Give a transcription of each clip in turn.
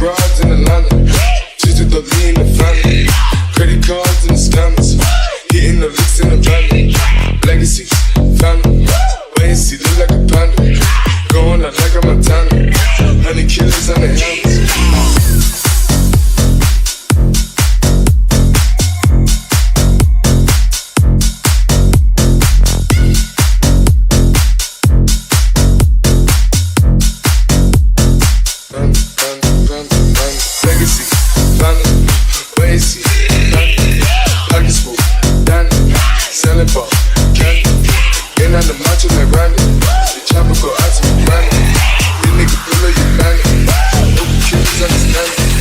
broads in Atlanta, just to throw me in the family. Credit cards and the scammers, hitting the licks in the van. Legacy, family, wait and see, look like a panda. Going out like a Montana, honey killers on the helmets. Legacy, family, wait and see, family. Pockets full, Danny, selling ball, candy. Ain't on the macho like Randy. The chopper go out to me, Randy. You nigga pull up your bandit. Hope you killers understand it.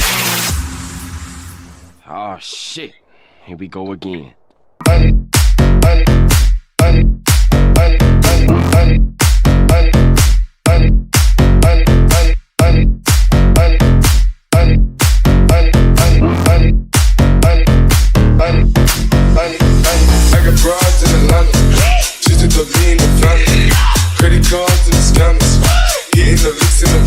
Oh shit, here we go again. I got broads in Atlanta, just to throw me in the family. Credit cards and the scammers, hitting the licks in the